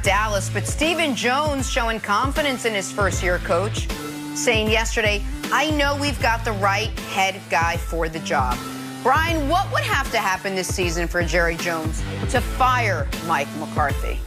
Dallas. But Stephen Jones showing confidence in his first-year coach, saying yesterday, I know we've got the right head guy for the job. Brian, what would have to happen this season for Jerry Jones to fire Mike McCarthy?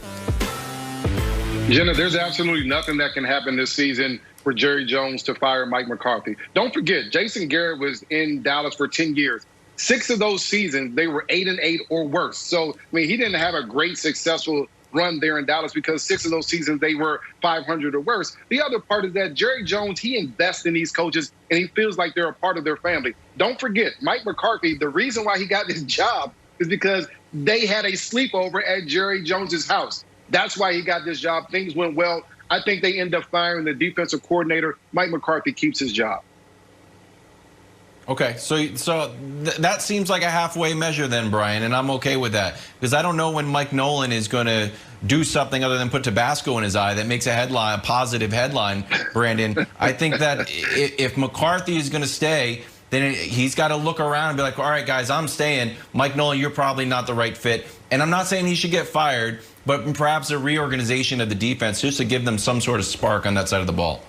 Jenna, there's absolutely nothing that can happen this season for Jerry Jones to fire Mike McCarthy. Don't forget, Jason Garrett was in Dallas for 10 years. 6 of those seasons, they were 8-8 or worse. So, I mean, he didn't have a great, successful run there in Dallas because 6 of those seasons, they were 500 or worse. The other part is that Jerry Jones, he invests in these coaches, and he feels like they're a part of their family. Don't forget, Mike McCarthy, the reason why he got this job is because they had a sleepover at Jerry Jones's house. That's why he got this job. Things went well. I think they end up firing the defensive coordinator. Mike McCarthy keeps his job. Okay, so that seems like a halfway measure then, Brian, and I'm okay with that. Because I don't know when Mike Nolan is going to do something other than put Tabasco in his eye that makes a headline, a positive headline, Brandon. I think that if McCarthy is going to stay, then he's got to look around and be like, all right, guys, I'm staying. Mike Nolan, you're probably not the right fit. And I'm not saying he should get fired, but perhaps a reorganization of the defense just to give them some sort of spark on that side of the ball.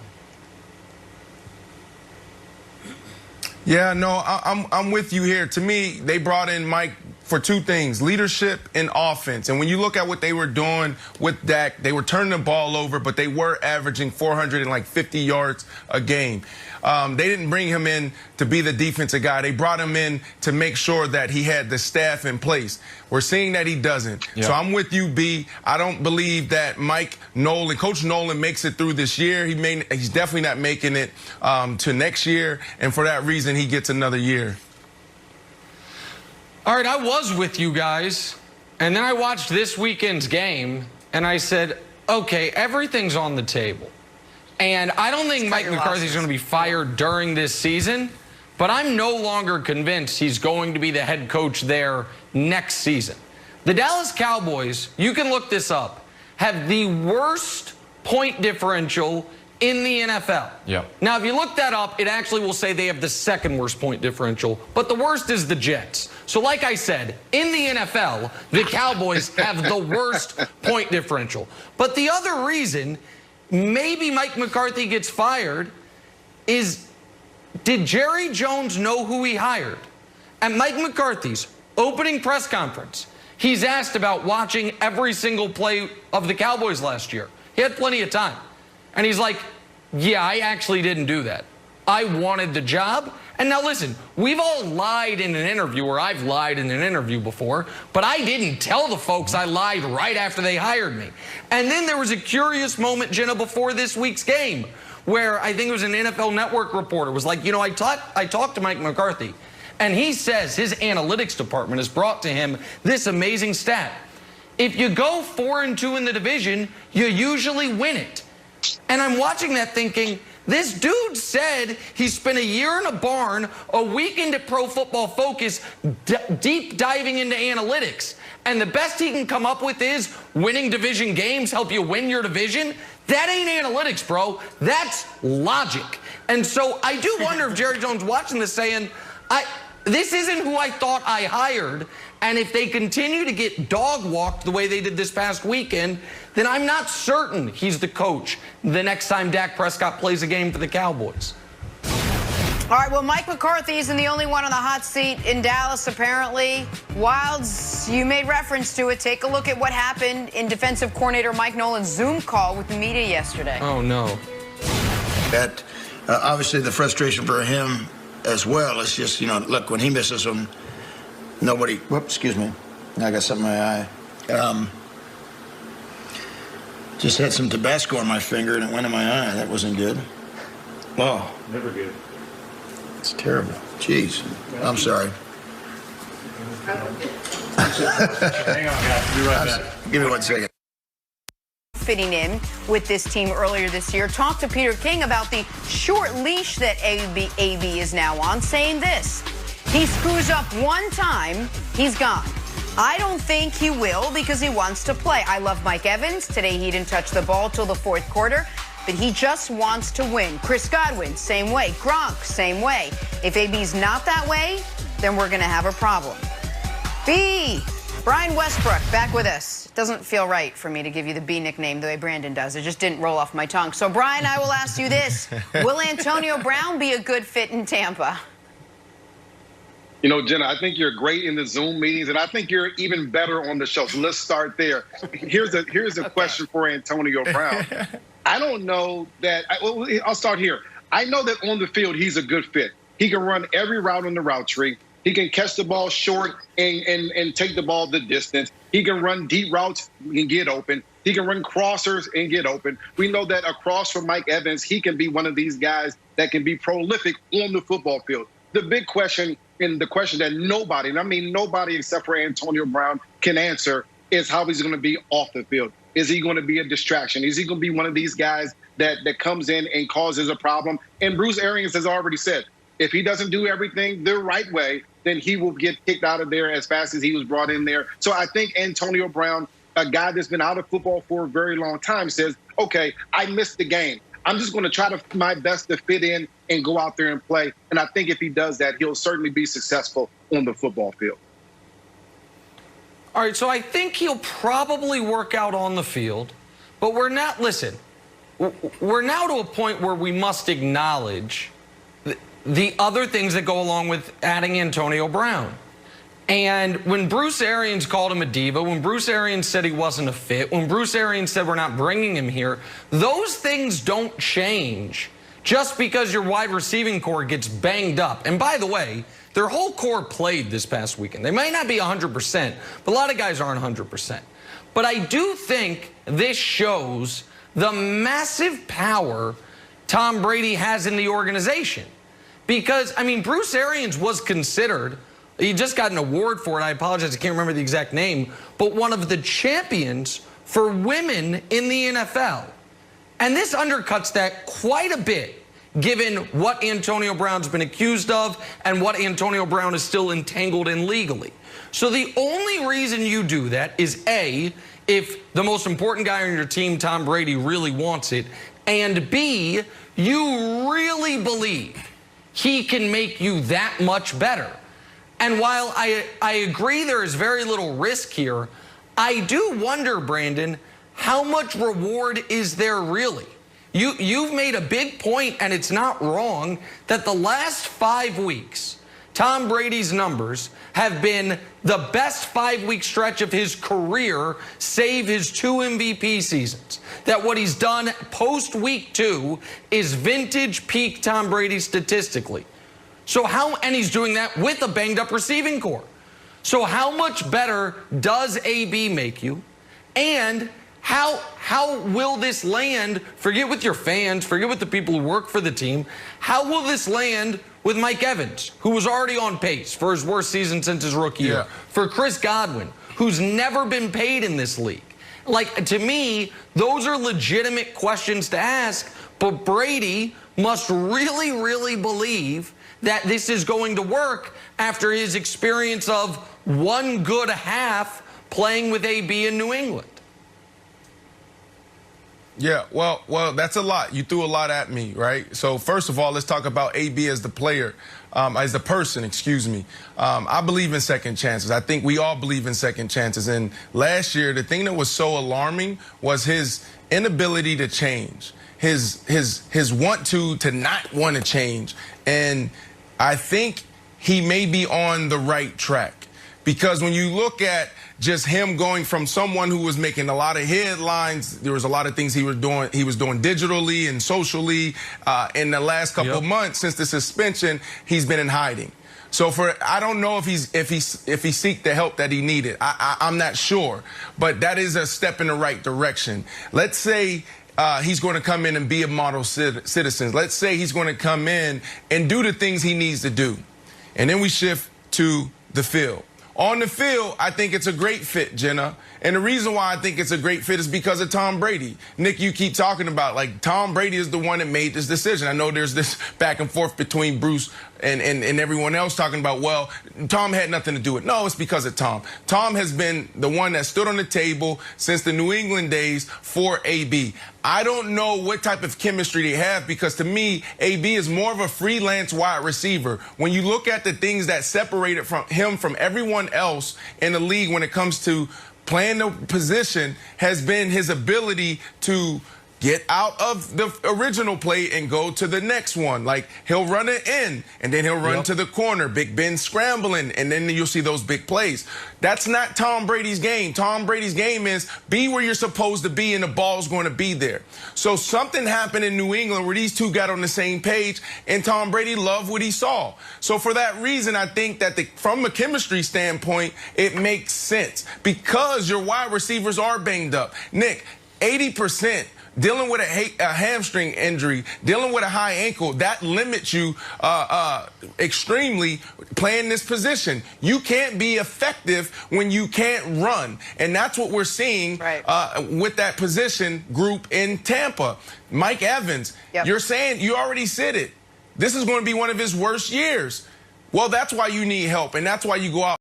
Yeah, no, I'm with you here. To me, they brought in Mike for 2 things, leadership and offense. And when you look at what they were doing with Dak, they were turning the ball over, but they were averaging 450 yards a game. They didn't bring him in to be the defensive guy. They brought him in to make sure that he had the staff in place. We're seeing that he doesn't. Yeah. So I'm with you, B. I don't believe that Coach Nolan makes it through this year. He's definitely not making it to next year. And for that reason, he gets another year. All right, I was with you guys. And then I watched this weekend's game, and I said, okay, everything's on the table. And I don't think Mike McCarthy is going to be fired during this season, but I'm no longer convinced he's going to be the head coach there next season. The Dallas Cowboys, you can look this up, have the worst point differential in the NFL. Yep. Now, if you look that up, it actually will say they have the 2nd worst point differential, but the worst is the Jets. So like I said, in the NFL, the Cowboys have the worst point differential. But the other reason maybe Mike McCarthy gets fired is, did Jerry Jones know who he hired? At Mike McCarthy's opening press conference, he's asked about watching every single play of the Cowboys last year. He had plenty of time. And he's like, yeah, I actually didn't do that. I wanted the job. And now listen, we've all lied in an interview, or I've lied in an interview before, but I didn't tell the folks I lied right after they hired me. And then there was a curious moment, Jenna, before this week's game, where I think it was an NFL Network reporter was like, you know, I talked to Mike McCarthy, and he says his analytics department has brought to him this amazing stat. If you go 4-2 in the division, you usually win it. And I'm watching that thinking, this dude said he spent a year in a barn, a weekend at Pro Football Focus, deep diving into analytics. And the best he can come up with is winning division games help you win your division. That ain't analytics, bro. That's logic. And so I do wonder if Jerry Jones watching this saying, this isn't who I thought I hired. And if they continue to get dog walked the way they did this past weekend, then I'm not certain he's the coach the next time Dak Prescott plays a game for the Cowboys. All right, well, Mike McCarthy isn't the only one on the hot seat in Dallas, apparently. Wilds, you made reference to it. Take a look at what happened in defensive coordinator Mike Nolan's Zoom call with the media yesterday. Oh, no. That, obviously, the frustration for him as well. It's just, you know, look, when he misses them, nobody, whoops, excuse me. I got something in my eye. Just had some Tabasco on my finger and it went in my eye. That wasn't good. Oh. Never good. It's terrible. Jeez. I'm sorry. Hang on, guys. Be right back. Give me 1 second. Fitting in with this team earlier this year. Talked to Peter King about the short leash that AB is now on, saying this. He screws up one time, he's gone. I don't think he will because he wants to play. I love Mike Evans. Today he didn't touch the ball till the 4th quarter, but he just wants to win. Chris Godwin, same way. Gronk, same way. If AB's not that way, then we're going to have a problem. B, Brian Westbrook back with us. It doesn't feel right for me to give you the B nickname the way Brandon does. It just didn't roll off my tongue. So, Brian, I will ask you this. Will Antonio Brown be a good fit in Tampa? You know, Jenna, I think you're great in the Zoom meetings, and I think you're even better on the show. So let's start there. Here's a question for Antonio Brown. I don't know that I'll start here. I know that on the field he's a good fit. He can run every route on the route tree. He can catch the ball short and take the ball the distance. He can run deep routes and get open. He can run crossers and get open. We know that across from Mike Evans, he can be one of these guys that can be prolific on the football field. The big question, and the question that nobody, and I mean nobody except for Antonio Brown, can answer is how he's going to be off the field. Is he going to be a distraction? Is he going to be one of these guys that comes in and causes a problem? And Bruce Arians has already said, if he doesn't do everything the right way, then he will get kicked out of there as fast as he was brought in there. So I think Antonio Brown, a guy that's been out of football for a very long time, says, okay, I missed the game. I'm just going to try my best to fit in and go out there and play. And I think if he does that, he'll certainly be successful on the football field. All right, so I think he'll probably work out on the field, but we're now to a point where we must acknowledge the other things that go along with adding Antonio Brown. And when Bruce Arians called him a diva, when Bruce Arians said he wasn't a fit, when Bruce Arians said we're not bringing him here, those things don't change just because your wide receiving core gets banged up. And by the way, their whole core played this past weekend. They might not be 100%, but a lot of guys aren't 100%. But I do think this shows the massive power Tom Brady has in the organization. Because, I mean, Bruce Arians was considered, he just got an award for it, I apologize, I can't remember the exact name, but one of the champions for women in the NFL. And this undercuts that quite a bit, given what Antonio Brown's been accused of and what Antonio Brown is still entangled in legally. So the only reason you do that is, A, if the most important guy on your team, Tom Brady, really wants it, and B, you really believe he can make you that much better. And while I agree there is very little risk here, I do wonder, Brandon, how much reward is there really? You've made a big point, and it's not wrong, that the last 5 weeks, Tom Brady's numbers have been the best 5-week stretch of his career, save his 2 MVP seasons. That what he's done post-week 2 is vintage peak Tom Brady statistically. So and he's doing that with a banged-up receiving core. So how much better does AB make you? And how will this land, forget with your fans, forget with the people who work for the team, how will this land with Mike Evans, who was already on pace for his worst season since his rookie year, for Chris Godwin, who's never been paid in this league? Like, to me, those are legitimate questions to ask, but Brady must really, really believe that this is going to work after his experience of 1 good half playing with AB in New England. Yeah, well, that's a lot. You threw a lot at me, right? So first of all, let's talk about AB as the player, as the person, excuse me. I believe in second chances. I think we all believe in second chances. And last year, the thing that was so alarming was his inability to change, his want to not want to change. And I think he may be on the right track. Because when you look at just him going from someone who was making a lot of headlines, there was a lot of things he was doing digitally and socially in the last couple of months since the suspension, he's been in hiding. So I don't know if he seeked the help that he needed. I'm not sure, but that is a step in the right direction. Let's say he's going to come in and be a model citizen. Let's say he's going to come in and do the things he needs to do. And then we shift to the field. On the field, I think it's a great fit, Jenna. And the reason why I think it's a great fit is because of Tom Brady. Nick, you keep talking about, like, Tom Brady is the one that made this decision. I know there's this back and forth between Bruce and everyone else talking about, well, Tom had nothing to do with it. No, it's because of Tom. Tom has been the one that stood on the table since the New England days for AB. I don't know what type of chemistry they have, because to me, AB is more of a freelance wide receiver. When you look at the things that separated him from everyone else in the league when it comes to playing the position, has been his ability to get out of the original play and go to the next one. Like, he'll run it in, and then he'll run to the corner, Big Ben scrambling, and then you'll see those big plays. That's not Tom Brady's game. Tom Brady's game is be where you're supposed to be, and the ball's going to be there. So something happened in New England where these two got on the same page, and Tom Brady loved what he saw. So for that reason, I think that from a chemistry standpoint, it makes sense, because your wide receivers are banged up. Nick, 80%. Dealing with a hamstring injury, dealing with a high ankle, that limits you extremely playing this position. You can't be effective when you can't run. And that's what we're seeing with that position group in Tampa. Mike Evans, you're saying, you already said it, this is going to be one of his worst years. Well, that's why you need help, and that's why you go out